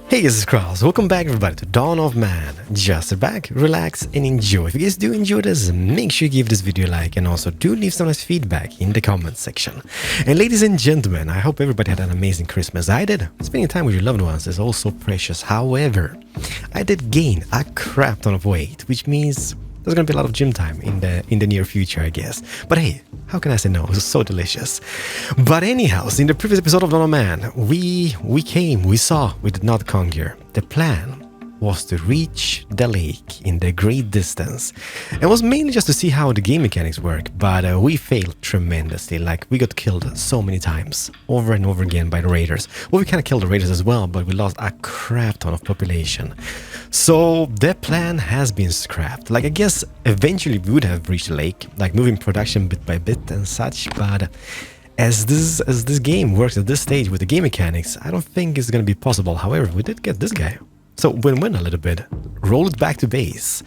Hey, this is Keralis. Welcome back everybody to Dawn of Man. Just sit back, relax and enjoy. If you guys do enjoy this, make sure you give this video a like and also do leave some nice feedback in the comments section. And ladies and gentlemen, I hope everybody had an amazing Christmas. I did. Spending time with your loved ones is also precious. However, I did gain a crap ton of weight, which means there's gonna be a lot of gym time in the near future, I guess. But hey, how can I say no? It was so delicious. But anyhow, in the previous episode of Dawn of Man, we saw, we did not conquer. The plan was to reach the lake in the great distance. It was mainly just to see how the game mechanics work, but we failed tremendously. Like, we got killed so many times, over and over again by the raiders. Well, we kind of killed the raiders as well, but we lost a crap ton of population. So the plan has been scrapped. Like, I guess eventually we would have reached the lake, like moving production bit by bit and such, but as this game works at this stage with the game mechanics, I don't think it's gonna be possible. However, we did get this guy. So win-win a little bit. Roll it back to base.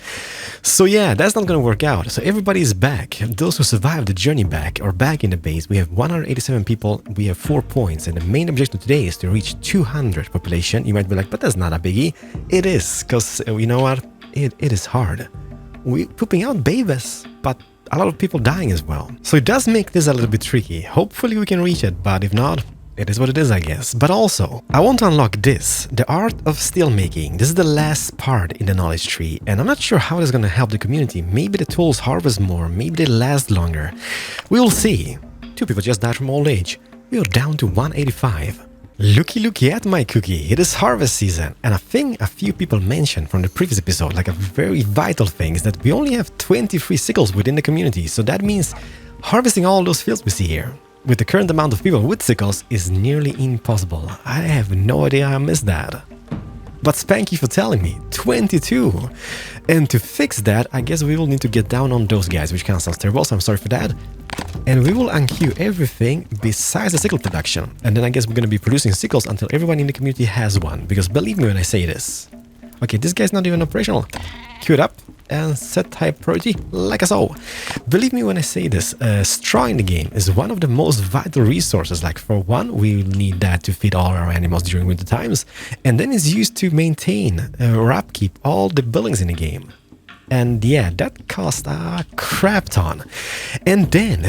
So yeah, that's not gonna work out. So everybody is back. Those who survived the journey back are back in the base. We have 187 people. We have 4 points. And the main objective today is to reach 200 population. You might be like, but that's not a biggie. It is, because you know what? It is hard. We're pooping out babies, but a lot of people dying as well. So it does make this a little bit tricky. Hopefully we can reach it, but if not, it is what it is, I guess. But also, I want to unlock this, the art of steelmaking. This is the last part in the knowledge tree, and I'm not sure how it's gonna help the community. Maybe the tools harvest more, maybe they last longer. We will see. 2 people just died from old age. We are down to 185. Looky at my cookie. It is harvest season, and a thing a few people mentioned from the previous episode, like a very vital thing, is that we only have 23 sickles within the community, so that means harvesting all those fields we see here with the current amount of people with sickles is nearly impossible. I have no idea I missed that. But thank you for telling me. 22! And to fix that, I guess we will need to get down on those guys, which kind of sounds terrible, so I'm sorry for that. And we will unqueue everything besides the sickle production. And then I guess we're going to be producing sickles until everyone in the community has one. Because believe me when I say this. Okay, this guy's not even operational. Queue it up and set high priority like so. Believe me when I say this, straw in the game is one of the most vital resources. Like, for one, we need that to feed all our animals during winter times, and then it's used to maintain or upkeep all the buildings in the game. And yeah, that cost a crap ton. And then,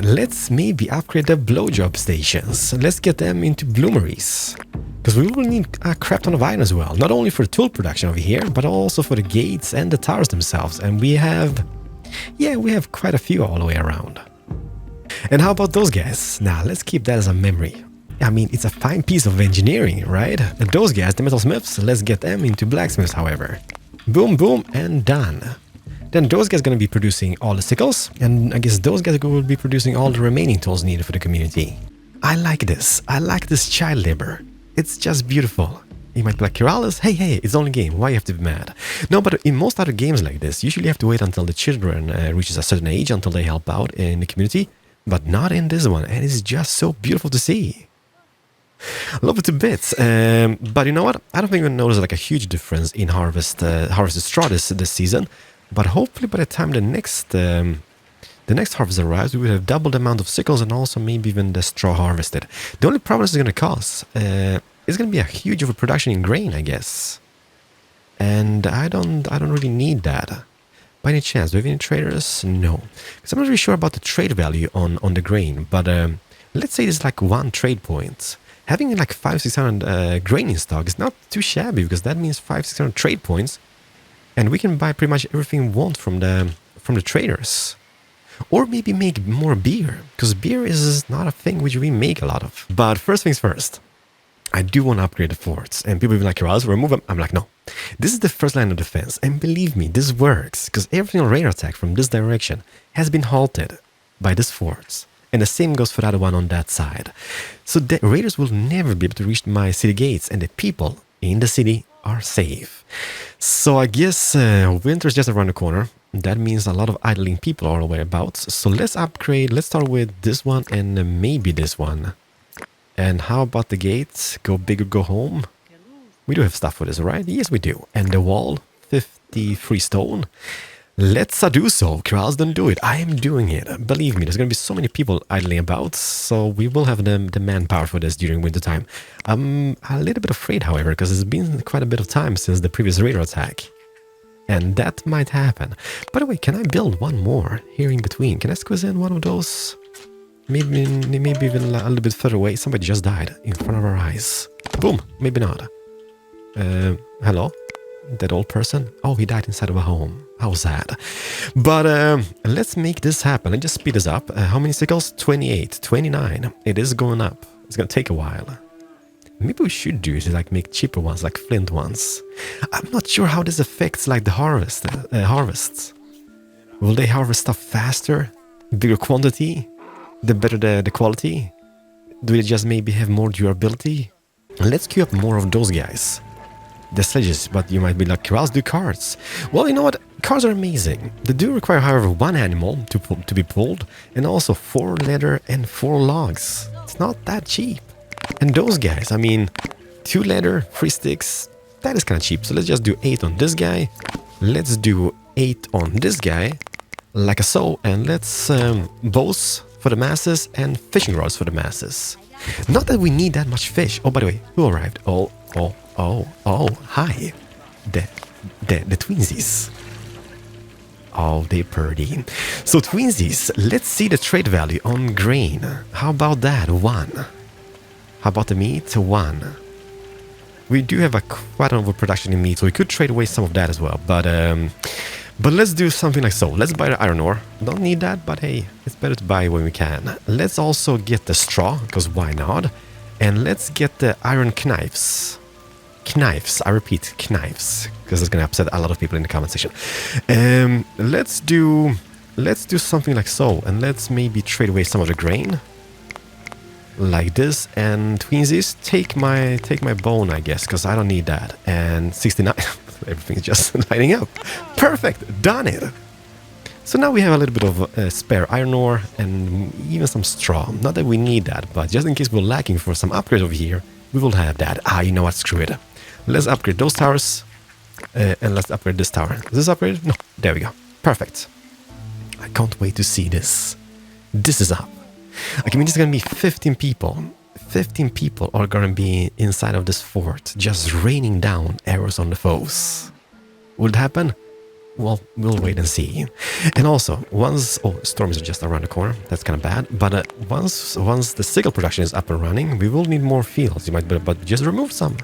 let's maybe upgrade the blowjob stations. Let's get them into bloomeries. Because we will need a crap ton of iron as well. Not only for the tool production over here, but also for the gates and the towers themselves. And we have quite a few all the way around. And how about those guys? Now, let's keep that as a memory. I mean, it's a fine piece of engineering, right? And those guys, the metalsmiths, let's get them into blacksmiths, however. Boom, boom, and done. Then those guys are going to be producing all the sickles, and I guess those guys will be producing all the remaining tools needed for the community. I like this. I like this child labor. It's just beautiful. You might be like, Keralis, hey, it's only a game. Why you have to be mad? No, but in most other games like this, usually you have to wait until the children reaches a certain age until they help out in the community. But not in this one, and it's just so beautiful to see. Love it to bits, but you know what? I don't think we're gonna notice like a huge difference in harvested straw this season. But hopefully, by the time the next harvest arrives, we will have double the amount of sickles and also maybe even the straw harvested. The only problem is going to cause is going to be a huge overproduction in grain, I guess. And I don't really need that. By any chance, do we have any traders? No, because I'm not really sure about the trade value on the grain. But let's say it's like 1 trade point. Having like 500-600 grain in stock is not too shabby, because that means 500-600 trade points, and we can buy pretty much everything we want from the traders. Or maybe make more beer, because beer is not a thing which we make a lot of. But first things first, I do want to upgrade the forts, and people will be like, Keralis, remove them. I'm like, no. This is the first line of defense, and believe me, this works, because every single radar attack from this direction has been halted by these forts. And the same goes for the other one on that side. So the raiders will never be able to reach my city gates, and the people in the city are safe. So I guess winter is just around the corner. That means a lot of idling people all the way about. So let's upgrade. Let's start with this one and maybe this one. And how about the gates? Go big or go home? We do have stuff for this, right? Yes, we do. And the wall, 53 stone. Let's do so. Keralis, don't do it. I am doing it. Believe me, there's going to be so many people idling about, so we will have the manpower for this during winter time. I'm a little bit afraid, however, because it's been quite a bit of time since the previous radar attack. And that might happen. By the way, can I build one more here in between? Can I squeeze in one of those? Maybe even a little bit further away. Somebody just died in front of our eyes. Boom. Maybe not. Hello? That old person? Oh, he died inside of a home. How sad. But let's make this happen. Let's just speed this up. How many sickles? 28, 29. It is going up. It's going to take a while. Maybe we should do it, like make cheaper ones, like flint ones. I'm not sure how this affects like the harvests. Will they harvest stuff faster? Bigger quantity? The better the quality? Do they just maybe have more durability? Let's queue up more of those guys. The sledges, but you might be like, Keralis, do carts. Well, you know what? Carts are amazing. They do require, however, one animal to be pulled, and also 4 leather and 4 logs. It's not that cheap. And those guys, I mean, 2 leather, 3 sticks, that is kind of cheap. So let's just do 8 on this guy. Let's do 8 on this guy, like so, and let's bows for the masses and fishing rods for the masses. Not that we need that much fish. Oh, by the way, who arrived? Oh, hi. The twinsies. Oh, they pretty. So twinsies, let's see the trade value on grain. How about that? 1. How about the meat? 1. We do have quite an overproduction in meat, so we could trade away some of that as well. But let's do something like so. Let's buy the iron ore. Don't need that, but hey, it's better to buy when we can. Let's also get the straw, because why not? And let's get the iron knives. Knives, I repeat, knives, because it's going to upset a lot of people in the comment section. Let's do something like so, and let's maybe trade away some of the grain. Like this, and twinsies, take my bone, I guess, because I don't need that. And 69, everything's just lining up. Perfect, done it. So now we have a little bit of spare iron ore and even some straw. Not that we need that, but just in case we're lacking for some upgrades over here, we will have that. You know what, screw it. Let's upgrade those towers, and let's upgrade this tower. Is this upgraded? No, there we go. Perfect. I can't wait to see this. This is up. I mean, there's gonna be 15 people. 15 people are gonna be inside of this fort, just raining down arrows on the foes. Will it happen? Well, we'll wait and see. And also, once... Oh, storms are just around the corner. That's kind of bad. But once the sickle production is up and running, we will need more fields. You might, but just remove some.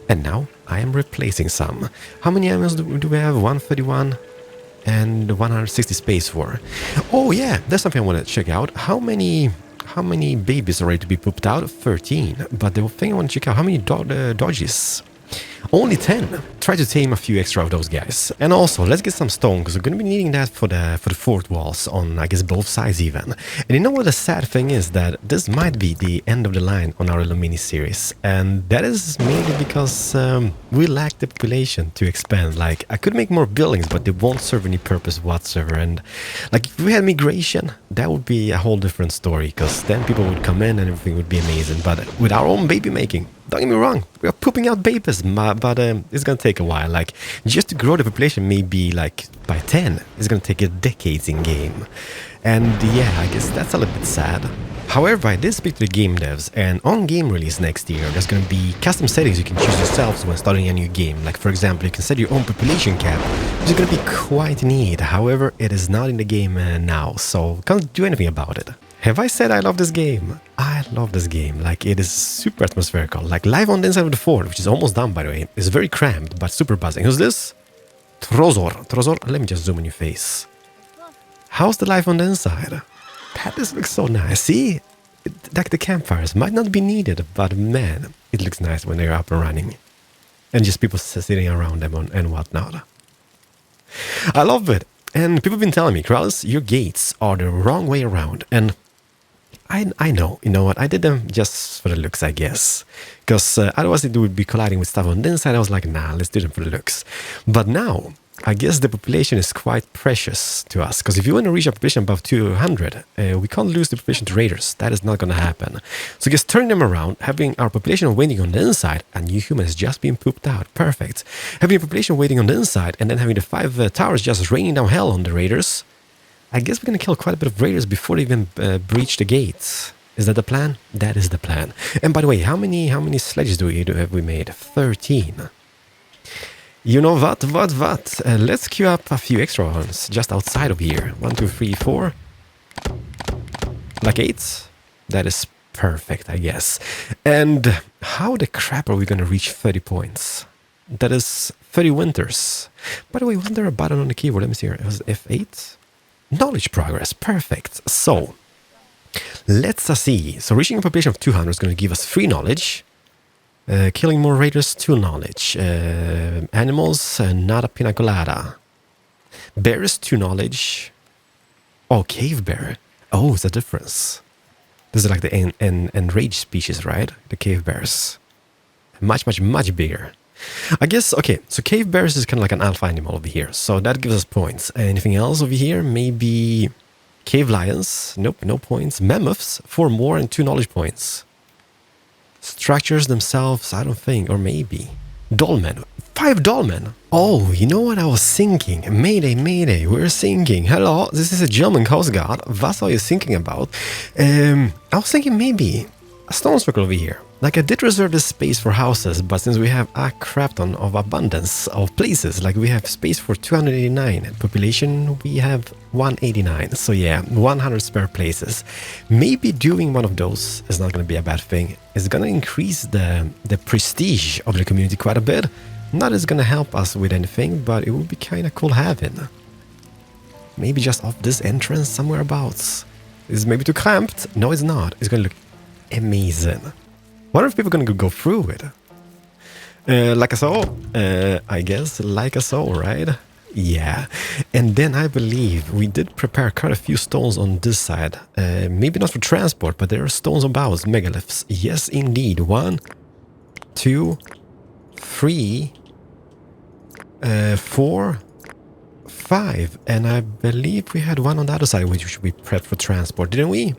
And now, I am replacing some. How many animals do we have? 131 and 160 space for. Oh yeah, that's something I want to check out. How many babies are ready to be pooped out? 13. But the thing I want to check out, how many dodges? Only 10. Try to tame a few extra of those guys. And also, let's get some stone, because we're going to be needing that for the fort walls on, I guess, both sides even. And you know what the sad thing is? That this might be the end of the line on our little mini-series. And that is mainly because we lack the population to expand. Like, I could make more buildings, but they won't serve any purpose whatsoever. And, like, if we had migration, that would be a whole different story, because then people would come in and everything would be amazing. But with our own baby making, don't get me wrong, we are pooping out babies, but it's gonna take a while. Like, just to grow the population maybe like by 10, it's gonna take a decades in game. And yeah, I guess that's a little bit sad. However, I did speak to the game devs, and on game release next year, there's gonna be custom settings you can choose yourselves when starting a new game. Like, for example, you can set your own population cap, which is gonna be quite neat. However, it is not in the game now, so can't do anything about it. Have I said I love this game? I love this game. Like, it is super atmospherical. Like, life on the inside of the fort, which is almost done, by the way, is very cramped, but super buzzing. Who's this? Trozor, let me just zoom on your face. How's the life on the inside? This looks so nice. See? Like, the campfires might not be needed, but man, it looks nice when they're up and running. And just people sitting around them and whatnot. I love it. And people have been telling me, Keralis, your gates are the wrong way around. And I know, you know what, I did them just for the looks, I guess. Because otherwise it would be colliding with stuff on the inside. I was like, nah, let's do them for the looks. But now, I guess the population is quite precious to us, because if you want to reach a population above 200, we can't lose the population to raiders. That is not going to happen. So just turning them around, having our population waiting on the inside, and new humans just being pooped out. Perfect. Having a population waiting on the inside, and then having the 5 towers just raining down hell on the raiders. I guess we're going to kill quite a bit of raiders before they even breach the gates. Is that the plan? That is the plan. And by the way, how many sledges have we made? 13. You know what? Let's queue up a few extra ones just outside of here. 1, 2, 3, 4. Like 8? That is perfect, I guess. And how the crap are we going to reach 30 points? That is 30 winters. By the way, wasn't there a button on the keyboard? Let me see here. It was F8? Knowledge progress. Perfect. So, let's see. So, reaching a population of 200 is going to give us 3 knowledge. Killing more raiders, 2 knowledge. Animals, not a pina colada. Bears, 2 knowledge. Oh, cave bear. Oh, it's a difference. This is like the enraged species, right? The cave bears. Much bigger. I guess, okay, so cave bears is kind of like an alpha animal over here. So that gives us points. Anything else over here? Maybe cave lions. Nope, no points. Mammoths, 4 more and 2 knowledge points. Structures themselves, I don't think, or maybe. Dolmen, 5 dolmen. Oh, you know what I was thinking? Mayday, we're sinking. Hello, this is a German Coast Guard. What are you thinking about? I was thinking maybe a stone circle over here. Like I did reserve this space for houses, but since we have a crap ton of abundance of places, like we have space for 289 population, we have 189. So yeah, 100 spare places. Maybe doing one of those is not going to be a bad thing. It's going to increase the prestige of the community quite a bit. Not as going to help us with anything, but it would be kind of cool having. Maybe just off this entrance somewhere abouts. Is maybe too cramped? No, it's not. It's going to look amazing. Wonder if people are going to go through it. Like I saw, I guess, like I saw, right? Yeah. And then I believe we did prepare quite a few stones on this side. Maybe not for transport, but there are stones about, megaliths. Yes, indeed. 1, 2, 3, 4, 5. And I believe we had one on the other side, which we prepped for transport, didn't we?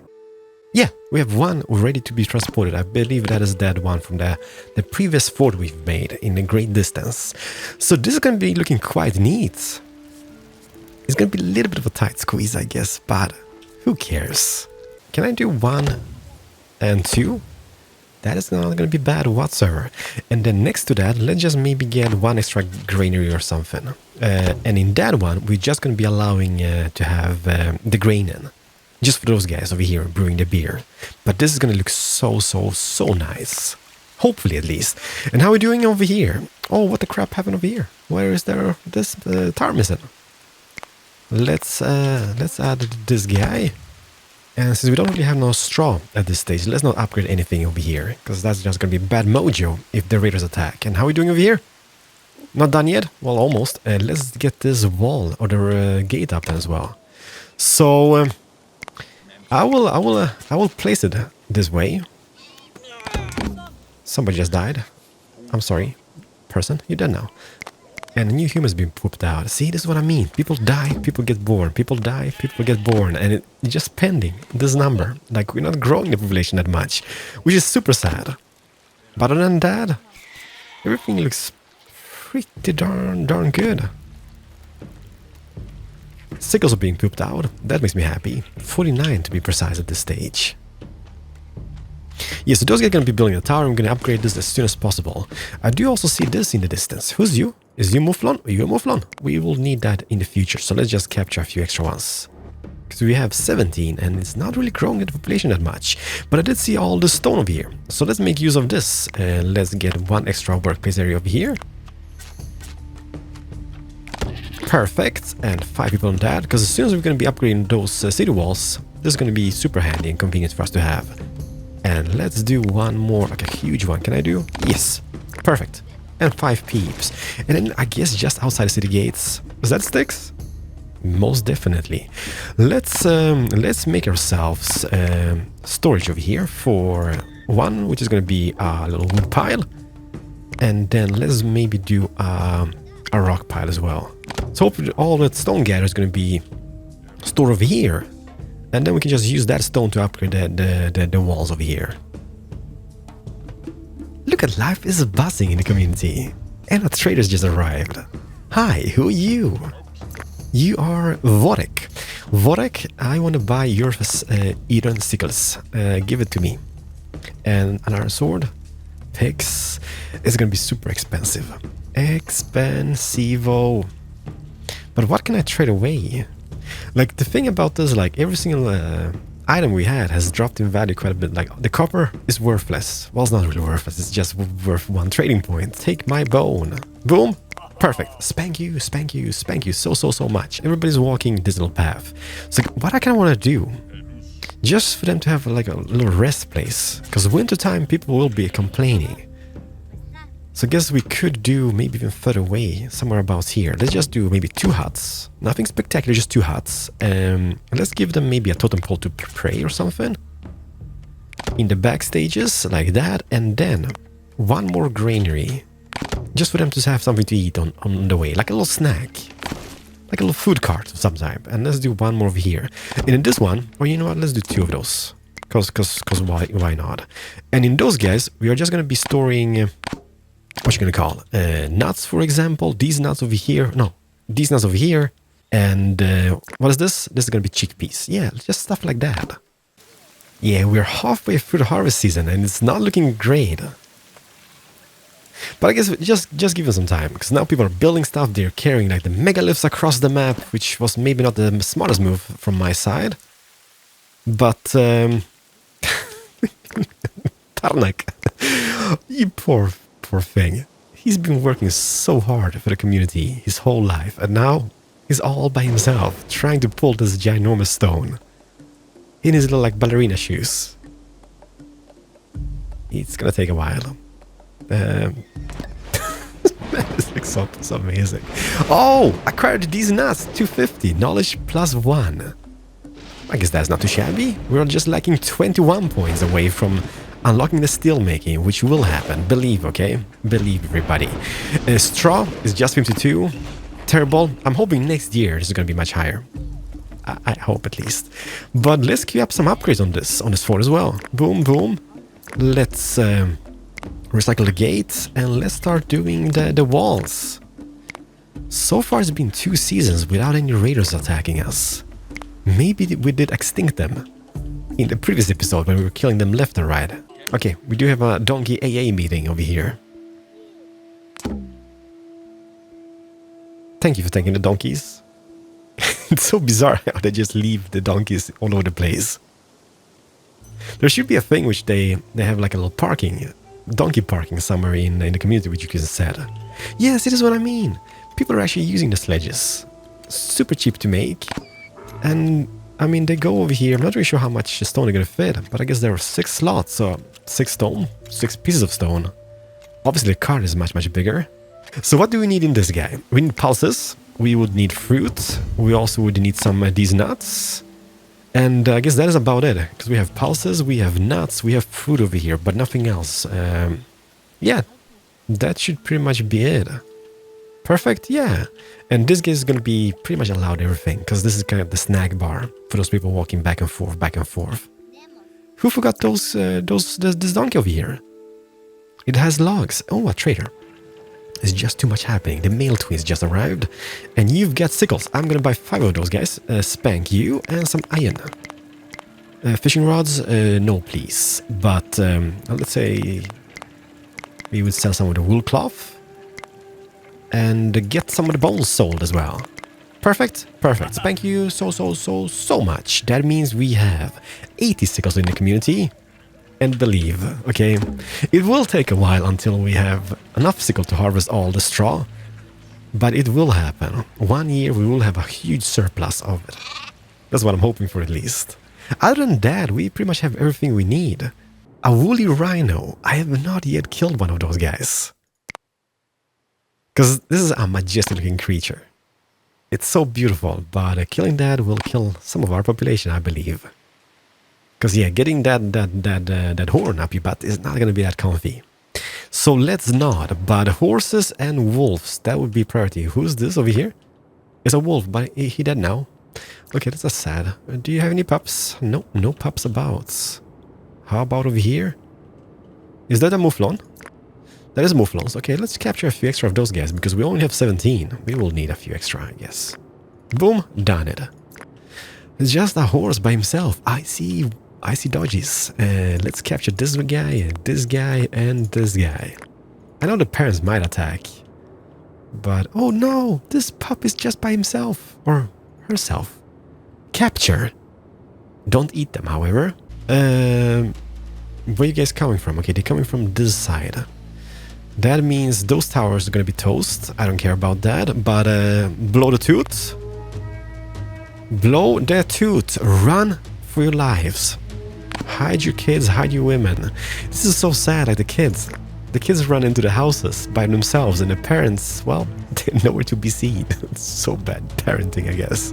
Yeah, we have one ready to be transported. I believe that is that one from the previous fort we've made in a great distance. So this is going to be looking quite neat. It's going to be a little bit of a tight squeeze, I guess, but who cares? Can I do 1 and 2? That is not going to be bad whatsoever. And then next to that, let's just maybe get 1 extra granary or something. And in that one, we're just going to be allowing to have the grain in. Just for those guys over here brewing the beer. But this is going to look so nice. Hopefully, at least. And how are we doing over here? Oh, what the crap happened over here? Where is there this tower missing? Let's add this guy. And since we don't really have no straw at this stage, let's not upgrade anything over here. Because that's just going to be bad mojo if the raiders attack. And how are we doing over here? Not done yet? Well, almost. Let's get this wall or the gate up as well. So... I will place it this way. Somebody just died. I'm sorry. Person, you're dead now. And a new human's been pooped out. See, this is what I mean. People die, people get born. People die, people get born. And it's just pending this number. Like, we're not growing the population that much. Which is super sad. But other than that, everything looks pretty darn good. Sickles are being pooped out. That makes me happy. 49 to be precise at this stage. Yeah, so those guys are going to be building a tower. I'm going to upgrade this as soon as possible. I do also see this in the distance. Who's you? Is you Mouflon? Are you a Mouflon? We will need that in the future. So let's just capture a few extra ones. Because we have 17 and it's not really growing the population that much. But I did see all the stone over here. So let's make use of this. Let's get 1 extra workplace area over here. Perfect, and 5 people on that, because as soon as we're going to be upgrading those city walls, this is going to be super handy and convenient for us to have. And let's do one more, like a huge one. Can I do? Yes, perfect. And 5 peeps. And then I guess just outside the city gates. Is that sticks? Most definitely. Let's make ourselves storage over here for 1, which is going to be a little wood pile. And then let's maybe do a rock pile as well. So hopefully all that stone gather is going to be stored over here. And then we can just use that stone to upgrade the walls over here. Look at life is buzzing in the community. And a trader's just arrived. Hi, who are you? You are Vorek. Vorek, I want to buy your Eden sickles. Give it to me. And another sword. Picks. It's going to be super expensive. Expensivo. But what can I trade away? Like, the thing about this, like, every single item we had has dropped in value quite a bit. Like, the copper is worthless. Well, it's not really worthless. It's just worth 1 trading point. Take my bone. Boom. Perfect. Spank you, spank you, spank you so much. Everybody's walking this little path. So what I kind of want to do, just for them to have like a little rest place, because wintertime people will be complaining. So I guess we could do maybe even further away, somewhere about here. Let's just do maybe 2 huts. Nothing spectacular, just 2 huts. And let's give them maybe a totem pole to pray or something. In the back stages, like that. And then 1 more granary. Just for them to have something to eat on the way, like a little snack. Like a little food cart of some type. And let's do 1 more over here. And in this one, or you know what, let's do 2 of those. Because why not? And in those guys, we are just going to be storing... what you gonna call nuts, for example. These nuts over here. No, these nuts over here. And what is this? This is gonna be chickpeas. Yeah, just stuff like that. Yeah, we're halfway through the harvest season and it's not looking great. But I guess just give it some time, because now people are building stuff. They're carrying like the megaliths across the map, which was maybe not the smartest move from my side. But Tarnak, you poor thing. He's been working so hard for the community his whole life, and now he's all by himself trying to pull this ginormous stone in his little like ballerina shoes. It's gonna take a while. This looks so amazing. Oh, acquired these nuts. 250 knowledge +1. I guess that's not too shabby. We're just lacking 21 points away from unlocking the steel making, which will happen. Believe, okay? Believe, everybody. Straw is just 52. Terrible. I'm hoping next year this is going to be much higher. I hope, at least. But let's queue up some upgrades on this fort as well. Boom, boom. Let's recycle the gates and let's start doing the walls. So far it's been 2 seasons without any raiders attacking us. Maybe we did extinct them in the previous episode when we were killing them left and right. Okay, we do have a donkey AA meeting over here. Thank you for taking the donkeys. It's so bizarre how they just leave the donkeys all over the place. There should be a thing which they have like a little parking, donkey parking somewhere in the community, which you can set. Yes, it is what I mean. People are actually using the sledges. Super cheap to make. And I mean, they go over here. I'm not really sure how much stone they're gonna fit, but I guess there are 6 slots, so 6 stone, 6 pieces of stone. Obviously the cart is much bigger. So what do we need in this guy? We need pulses, we would need fruit, we also would need some these nuts. And I guess that is about it, because we have pulses, we have nuts, we have fruit over here, but nothing else. Yeah, that should pretty much be it. Perfect, yeah. And this guy is going to be pretty much allowed everything, because this is kind of the snack bar for those people walking back and forth, back and forth. Who forgot this donkey over here? It has logs. Oh, a trader. There's just too much happening. The male twins just arrived, and you've got sickles. I'm going to buy 5 of those guys. Spank you, and some iron. Fishing rods? No, please. But let's say we would sell some of the wool cloth. And get some of the bones sold as well. Perfect, perfect. Thank you so much. That means we have 80 sickles in the community. And believe, okay, it will take a while until we have enough sickle to harvest all the straw. But it will happen. 1 year we will have a huge surplus of it. That's what I'm hoping for, at least. Other than that, we pretty much have everything we need. A woolly rhino. I have not yet killed one of those guys. Because this is a majestic looking creature. It's so beautiful, but killing that will kill some of our population, I believe. Because yeah, getting that horn up your butt is not going to be that comfy. So let's not, but horses and wolves, that would be priority. Who's this over here? It's a wolf, but he dead now. Okay, that's sad. Do you have any pups? No, no pups about. How about over here? Is that a mouflon? That is mouflons. Okay, let's capture a few extra of those guys, because we only have 17. We will need a few extra, I guess. Boom, done it. It's just a horse by himself. I see dodges. Let's capture this guy, and this guy. I know the parents might attack. But, oh no, this pup is just by himself. Or herself. Capture. Don't eat them, however. Where are you guys coming from? Okay, they're coming from this side. That means those towers are gonna be toast. I don't care about that. But, blow the tooth. Blow their tooth. Run for your lives. Hide your kids, hide your women. This is so sad, like the kids. The kids run into the houses by themselves and the parents, well, they're nowhere to be seen. It's so bad parenting, I guess.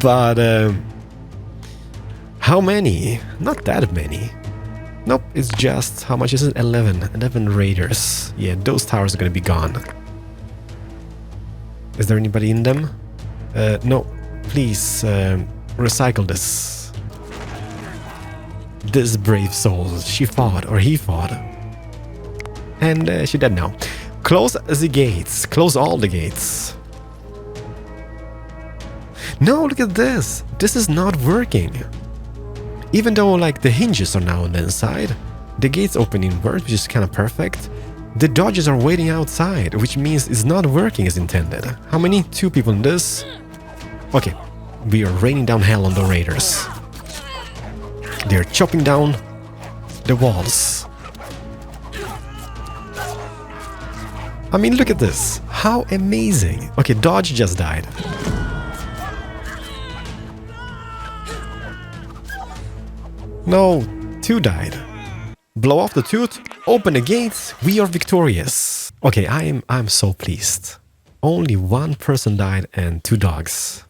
But, how many? Not that many. Nope, it's just, how much is it? 11 raiders. Yeah, those towers are gonna be gone. Is there anybody in them? No. Please, recycle this. This brave soul, she fought, or he fought. And she's dead now. Close the gates. Close all the gates. No, look at this. This is not working. Even though, like, the hinges are now on the inside, the gates open inward, which is kind of perfect. The dodges are waiting outside, which means it's not working as intended. How many? 2 people in this. Okay, we are raining down hell on the raiders. They're chopping down the walls. I mean, look at this. How amazing. Okay, Dodge just died. No, 2 died. Blow off the tooth, open the gates, we are victorious. Okay, I'm so pleased. Only 1 person died and 2 dogs.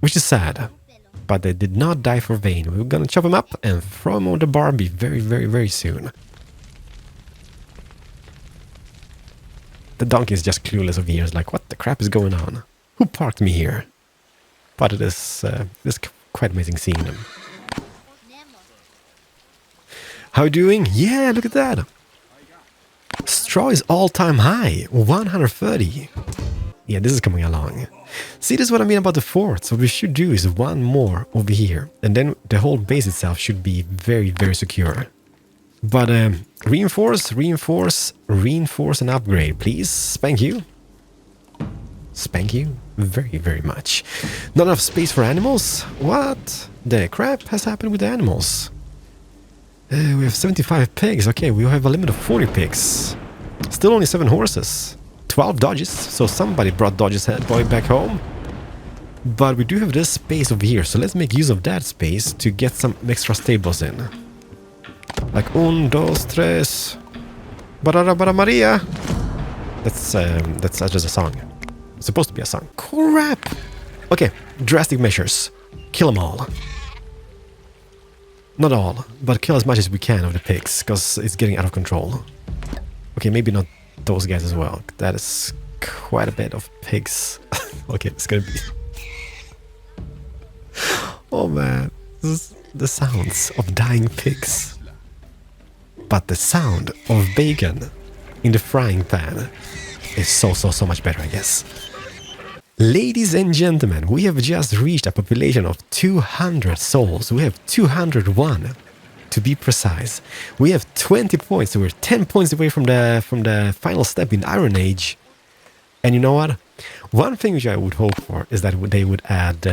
Which is sad. But they did not die for vain. We're gonna chop them up and throw them on the Barbie very, very, very soon. The donkey is just clueless over here. It's like, what the crap is going on? Who parked me here? But it is quite amazing seeing them. How you doing? Yeah, look at that. Straw is all-time high. 130. Yeah, this is coming along. See, this is what I mean about the fort. So what we should do is 1 more over here. And then the whole base itself should be very, very secure. But reinforce, and upgrade, please. Thank you. Thank you very, very much. Not enough space for animals? What the crap has happened with the animals? We have 75 pigs. Okay, we have a limit of 40 pigs. Still only 7 horses. 12 dodges, so somebody brought Dodge's head boy back home. But we do have this space over here, so let's make use of that space to get some extra stables in. Like 1, 2, 3. Barara Maria. That's just a song. It's supposed to be a song. Crap! Okay, drastic measures. Kill them all. Not all, but kill as much as we can of the pigs, because it's getting out of control. Okay, maybe not those guys as well. That is quite a bit of pigs. Okay, it's gonna be... Oh man, this is the sounds of dying pigs. But the sound of bacon in the frying pan is so much better, I guess. Ladies and gentlemen, we have just reached a population of 200 souls. We have 201, to be precise. We have 20 points, so we're 10 points away from the final step in Iron Age. And you know what? One thing which I would hope for is that they would add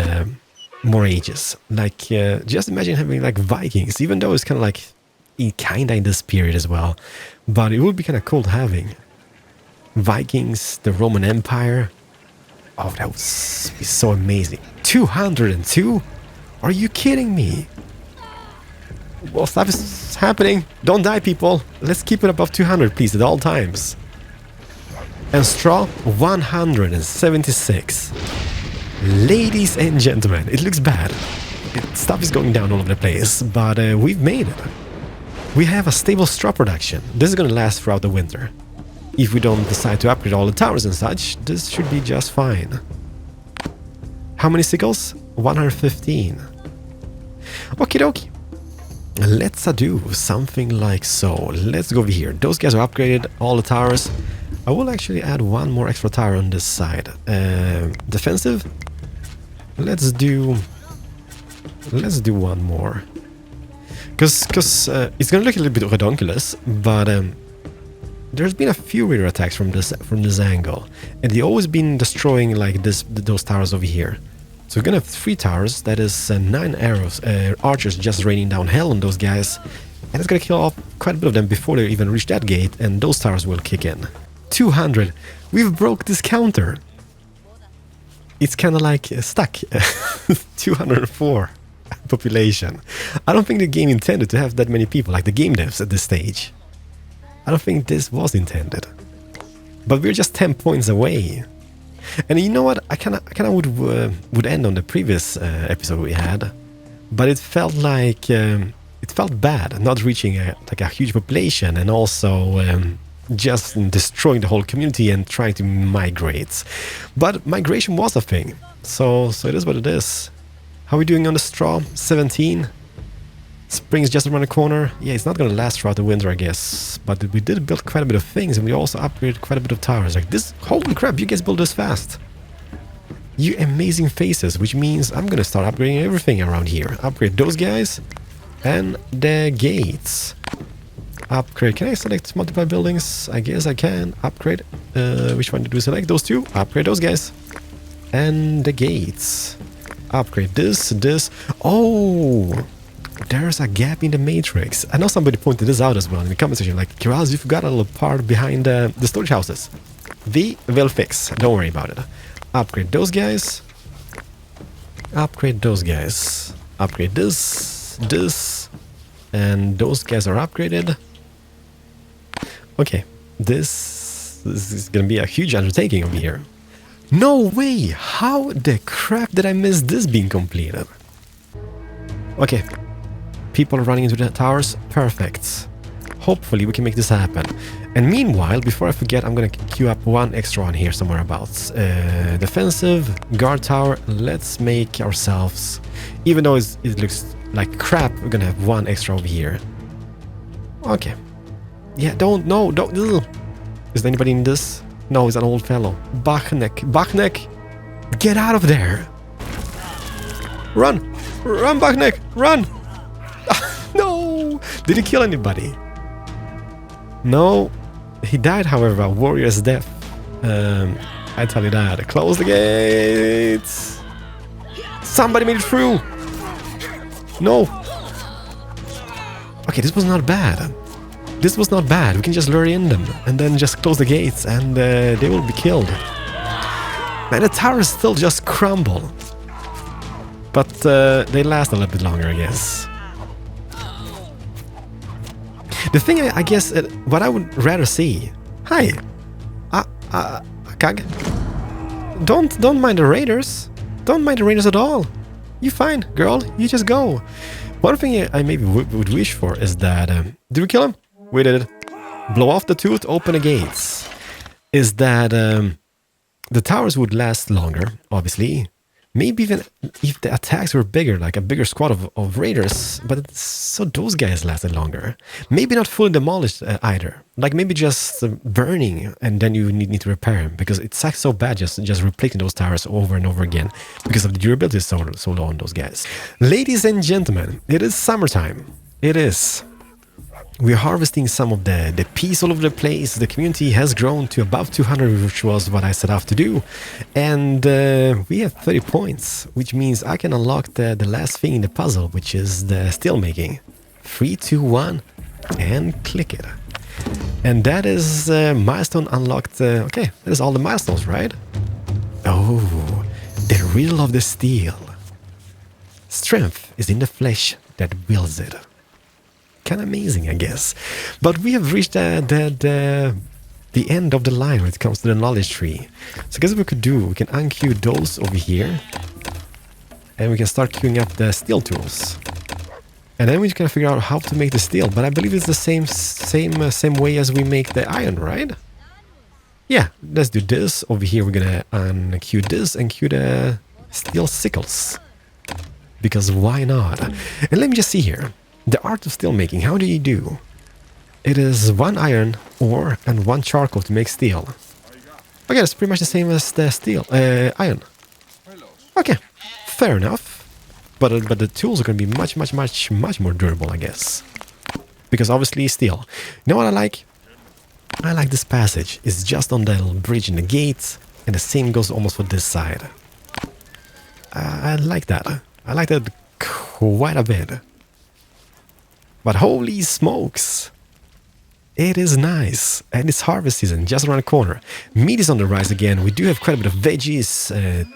more ages. Like, just imagine having like Vikings, even though it's kind of like kinda in this period as well. But it would be kind of cool having Vikings, the Roman Empire. Oh, that would be so amazing. 202? Are you kidding me? Well, stuff is happening. Don't die, people. Let's keep it above 200, please, at all times. And straw, 176. Ladies and gentlemen, it looks bad. Stuff is going down all over the place, but we've made it. We have a stable straw production. This is going to last throughout the winter. If we don't decide to upgrade all the towers and such, this should be just fine. How many sickles? 115. Okie dokie. Let's do something like so. Let's go over here. Those guys are upgraded, all the towers. I will actually add one more extra tower on this side. Defensive. Let's do one more. Because it's gonna look a little bit redonkulous, but there's been a few rear attacks from this angle, and they always been destroying like those towers over here. So we're gonna have 3 towers. That is 9 arrows, archers just raining down hell on those guys, and it's gonna kill off quite a bit of them before they even reach that gate, and those towers will kick in. 200. We've broke this counter. It's kind of like stuck. 204 population. I don't think the game intended to have that many people, like the game devs at this stage. I don't think this was intended. But we're just 10 points away. And you know what? I kind of would end on the previous episode we had, but it felt like it felt bad not reaching like a huge population, and also just destroying the whole community and trying to migrate. But migration was a thing, so it is what it is. How are we doing on the straw? 17. Spring's just around the corner. Yeah, it's not gonna last throughout the winter, I guess. But we did build quite a bit of things, and we also upgraded quite a bit of towers. Like this, holy crap, you guys build this fast. You amazing faces, which means I'm gonna start upgrading everything around here. Upgrade those guys and the gates. Upgrade. Can I select multiple buildings? I guess I can. Upgrade. Which one did we select? Those 2. Upgrade those guys. And the gates. Upgrade this. Oh! There's a gap in the matrix. I know somebody pointed this out as well in the comment section. Like, Keralis, you forgot a little part behind the storage houses. We will fix. Don't worry about it. Upgrade those guys. Upgrade those guys. Upgrade this. And those guys are upgraded. Okay. This is gonna be a huge undertaking over here. No way! How the crap did I miss this being completed? Okay. People are running into the towers. Perfect. Hopefully we can make this happen. And meanwhile, before I forget, I'm gonna queue up one extra one here somewhere abouts. Defensive, guard tower. Let's make ourselves... Even though it looks like crap, we're gonna have one extra over here. Okay. Yeah, don't... Ugh. Is there anybody in this? No, it's an old fellow. Bachnek! Get out of there! Run! Run, Bachnek! Run! No! Did he kill anybody? No. He died, however, a warrior's death. I tell you that. Close the gates! Somebody made it through! No! Okay, this was not bad. This was not bad. We can just lure in them and then just close the gates, and they will be killed. Man, the towers still just crumble. But they last a little bit longer, I guess. The thing, I guess, what I would rather see... Hi! Kag. Don't mind the raiders. Don't mind the raiders at all. You fine, girl. You just go. One thing I maybe would wish for is that... did we kill him? We did it. Blow off the tooth, open the gates. Is that the towers would last longer, obviously. Maybe even if the attacks were bigger, like a bigger squad of raiders, but so those guys lasted longer. Maybe not fully demolished either. Like maybe just burning, and then you need to repair them, because it sucks so bad just replacing those towers over and over again because of the durability so low on those guys. Ladies and gentlemen, it is summertime. It is. We're harvesting some of the peace all over the place. The community has grown to above 200, which was what I set out to do. And we have 30 points, which means I can unlock the last thing in the puzzle, which is the steel making. 3, 2, 1, and click it. And that is milestone unlocked. Okay, that is all the milestones, right? Oh, the riddle of the steel. Strength is in the flesh that wills it. Kind of amazing, I guess. But we have reached the end of the line when it comes to the knowledge tree. So I guess what we could do, we can unqueue those over here, and we can start queuing up the steel tools. And then we can figure out how to make the steel. But I believe it's the same way as we make the iron, right? Yeah, let's do this. Over here we're gonna unqueue this and queue the steel sickles. Because why not? And let me just see here. The art of steel making, how do you do? It is 1 iron ore and 1 charcoal to make steel. Okay, that's pretty much the same as the steel, iron. Okay, fair enough. But the tools are going to be much more durable, I guess. Because obviously steel. You know what I like? I like this passage. It's just on the little bridge in the gate. And the same goes almost for this side. I like that. I like that quite a bit. But holy smokes! It is nice. And it's harvest season just around the corner. Meat is on the rise again. We do have quite a bit of veggies,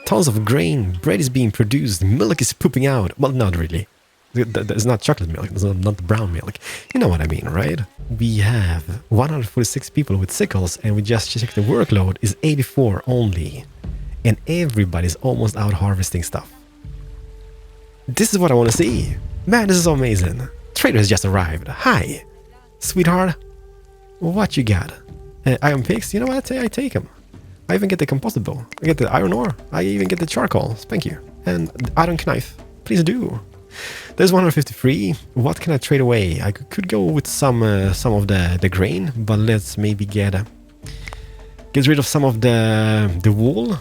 tons of grain, bread is being produced, milk is pooping out. Well, not really. It's not chocolate milk, it's not brown milk. You know what I mean, right? We have 146 people with sickles, and we just checked the workload is 84 only. And everybody's almost out harvesting stuff. This is what I want to see. Man, this is so amazing. Trader has just arrived. Hi, sweetheart. What you got? Iron picks? You know what? I take them. I even get the compostable. I get the iron ore. I even get the charcoal. Thank you. And the iron knife. Please do. There's 153. What can I trade away? I could go with some of the grain, but let's maybe get rid of some of the wool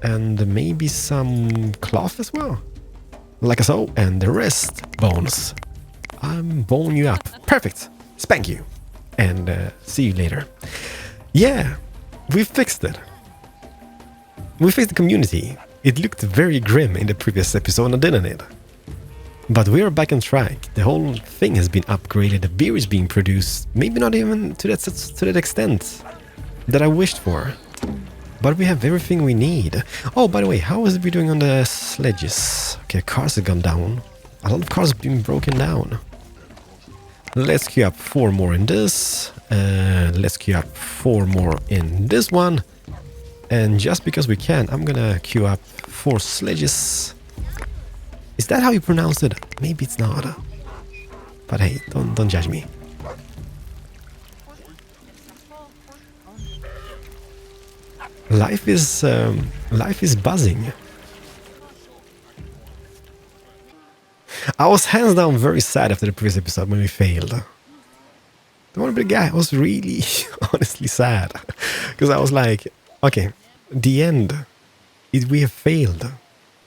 and maybe some cloth as well. Like so, and the rest bones. I'm bone you up. Perfect. Spank you. And see you later. Yeah, we fixed it. We fixed the community. It looked very grim in the previous episode, didn't it? But we are back on track. The whole thing has been upgraded. The beer is being produced. Maybe not even to that extent that I wished for. But we have everything we need. Oh, by the way, how is it doing on the sledges? Okay, cars have gone down. A lot of cars have been broken down. Let's queue up 4 more in this. Let's queue up 4 more in this one. And just because we can, I'm gonna queue up 4 sledges. Is that how you pronounce it? Maybe it's not. But hey, don't judge me. Life is buzzing. I was hands down very sad after the previous episode when we failed. The one big guy was really honestly sad. Because I was like, okay, the end. We have failed.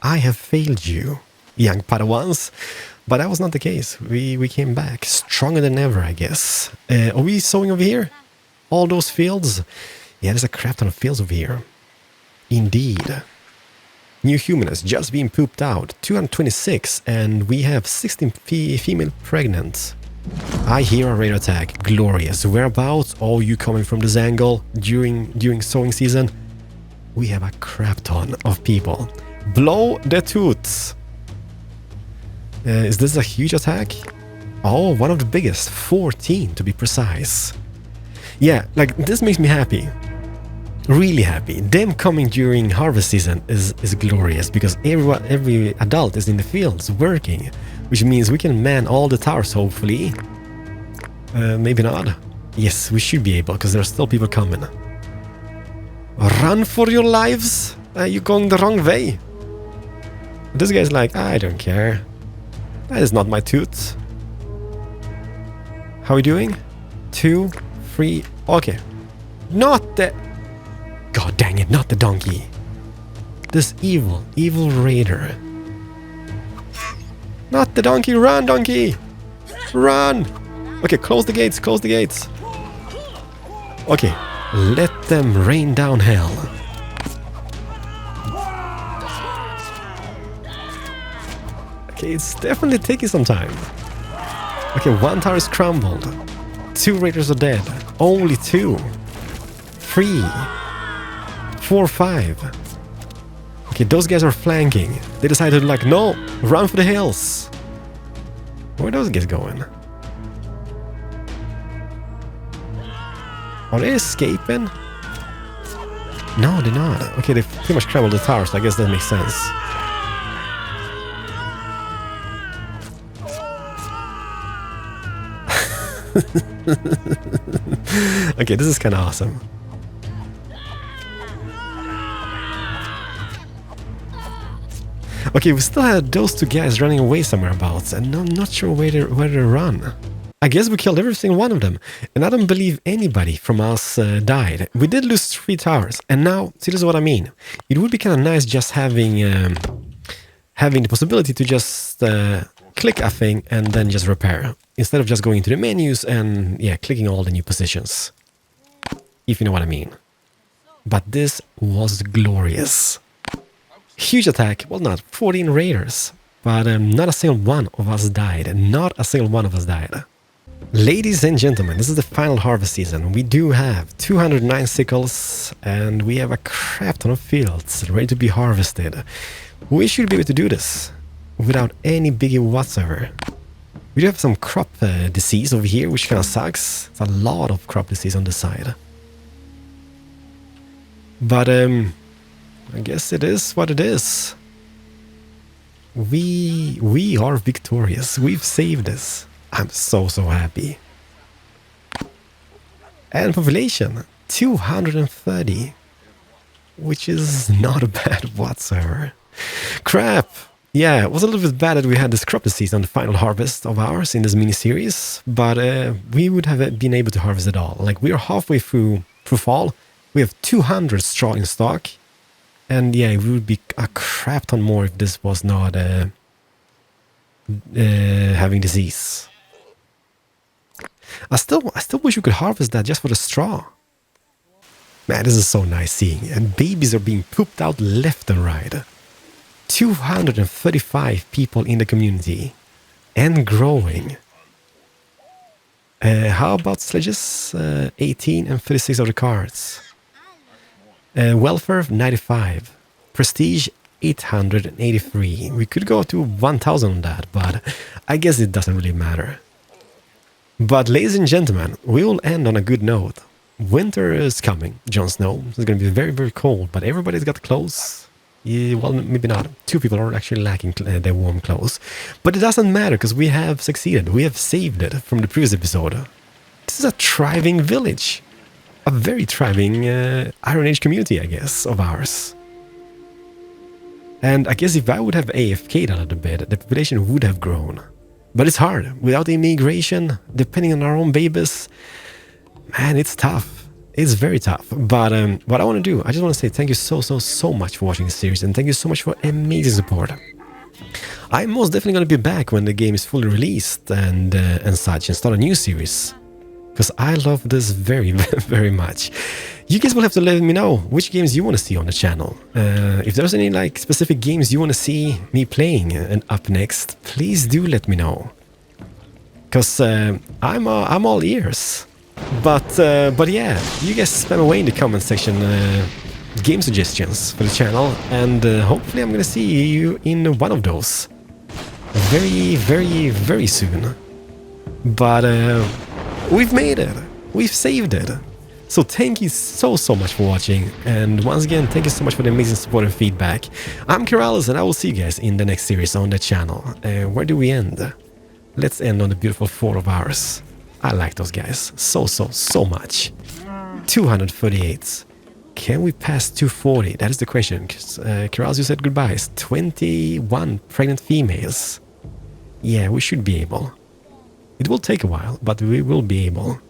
I have failed you, young Padawans. But that was not the case. We came back stronger than ever, I guess. Are we sowing over here? All those fields? Yeah, there's a crap ton of fields over here. Indeed. New human has just been pooped out. 226, and we have 16 female pregnant. I hear a radar attack. Glorious. Whereabouts? Oh, you coming from this angle during sowing season? We have a crap ton of people. Blow the toots. Is this a huge attack? Oh, one of the biggest. 14 to be precise. Yeah, like this makes me happy. Really happy. Them coming during harvest season is glorious because every adult is in the fields working, which means we can man all the towers hopefully. Maybe not. Yes, we should be able because there are still people coming. Run for your lives! You're going the wrong way. This guy's like, I don't care. That is not my tooth. How are we doing? 2, 3, okay. Not the... God dang it, not the donkey. This evil raider. Not the donkey, run donkey! Run! Okay, close the gates, close the gates. Okay, let them rain down hell. Okay, it's definitely taking some time. Okay, 1 tower is crumbled. 2 raiders are dead. Only 2. 3. 4, 5. Okay, those guys are flanking. They decided like, no, run for the hills. Where are those guys going? Are they escaping? No, they're not. Okay, they pretty much crumbled the tower, so I guess that makes sense. Okay, this is kind of awesome. Okay, we still had those two guys running away somewhere abouts, and I'm not sure where to run. I guess we killed every single one of them, and I don't believe anybody from us died. We did lose 3 towers, and now, see, this is what I mean. It would be kind of nice just having the possibility to just click a thing and then just repair, instead of just going into the menus and, yeah, clicking all the new positions. If you know what I mean. But this was glorious. Huge attack, well, not 14 raiders, but not a single one of us died. Not a single one of us died. Ladies and gentlemen, this is the final harvest season. We do have 209 sickles, and we have a crap ton of fields ready to be harvested. We should be able to do this without any biggie whatsoever. We do have some crop disease over here, which kind of sucks. It's a lot of crop disease on this side. But I guess it is what it is. We are victorious. We've saved this. I'm so happy. And population 230, which is not bad whatsoever. Crap. Yeah, it was a little bit bad that we had this crop disease on the final harvest of ours in this mini-series, but we would have been able to harvest it all. Like, we are halfway through fall. We have 200 straw in stock. And yeah, it would be a crap ton more if this was not having disease. I still wish we could harvest that just for the straw. Man, this is so nice seeing. And babies are being pooped out left and right. 235 people in the community. And growing. How about sledges? 18 and 36 of the carts. Welfare 95. Prestige 883. We could go to 1000 on that, but I guess it doesn't really matter. But ladies and gentlemen, we will end on a good note. Winter is coming, Jon Snow. It's going to be very cold, but everybody's got clothes. Yeah, well, maybe not. 2 people are actually lacking their warm clothes. But it doesn't matter, because we have succeeded. We have saved it from the previous episode. This is a thriving village. A very thriving Iron Age community, I guess, of ours. And I guess if I would have AFK'd a little bit, the population would have grown. But it's hard. Without immigration, depending on our own babies, man, it's tough. It's very tough. But what I want to do, I just want to say thank you so much for watching this series, and thank you so much for amazing support. I'm most definitely going to be back when the game is fully released and such, and start a new series. Because I love this very much. You guys will have to let me know which games you want to see on the channel. If there's any like specific games you want to see me playing and up next, please do let me know. Because I'm all ears. But yeah, you guys spam away in the comment section game suggestions for the channel, and hopefully I'm gonna see you in one of those very soon. But we've made it. We've saved it. So thank you so much for watching, and once again, thank you so much for the amazing support and feedback. I'm Keralis, and I will see you guys in the next series on the channel. Where do we end? Let's end on the beautiful fort of ours. I like those guys so much. 238. Can we pass 240? That is the question. Keralis, you said goodbyes. 21 pregnant females. Yeah, we should be able. It will take a while, but we will be able.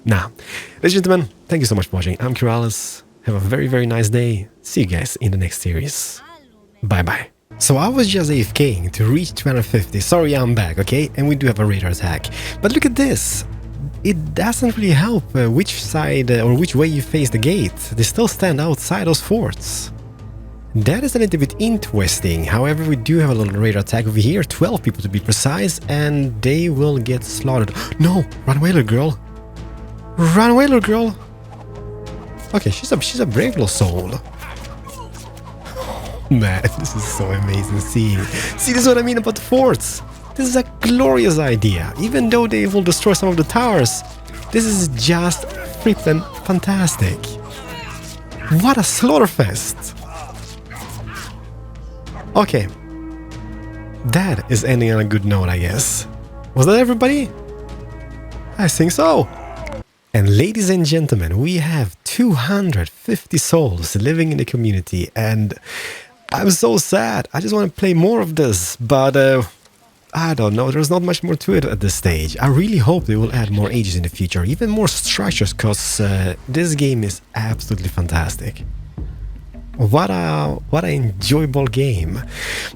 Now, ladies and gentlemen, thank you so much for watching. I'm Keralis. Have a very nice day. See you guys in the next series. Bye. So I was just AFKing to reach 250. Sorry, I'm back, okay? And we do have a radar attack. But look at this. It doesn't really help which side or which way you face the gate. They still stand outside those forts. That is a little bit interesting. However, we do have a little radar attack over here. 12 people to be precise, and they will get slaughtered. No! Run away, little girl. Run away, little girl. Okay, she's a brave little soul. Man, this is so amazing seeing. See, this is what I mean about the forts. This is a glorious idea. Even though they will destroy some of the towers, this is just freaking fantastic. What a slaughterfest. Okay. That is ending on a good note, I guess. Was that everybody? I think so. And ladies and gentlemen, we have 250 souls living in the community, and I'm so sad. I just want to play more of this, but I don't know. There's not much more to it at this stage. I really hope they will add more ages in the future, even more structures, because this game is absolutely fantastic. What an enjoyable game.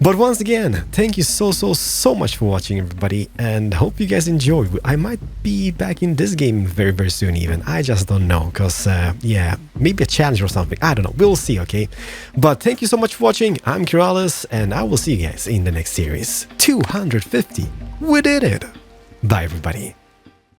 But once again, thank you so much for watching, everybody, and hope you guys enjoy. I might be back in this game very soon even. I just don't know, because yeah, maybe a challenge or something. I don't know. We'll see, okay? But thank you so much for watching. I'm Keralis, and I will see you guys in the next series. 250. We did it. Bye, everybody.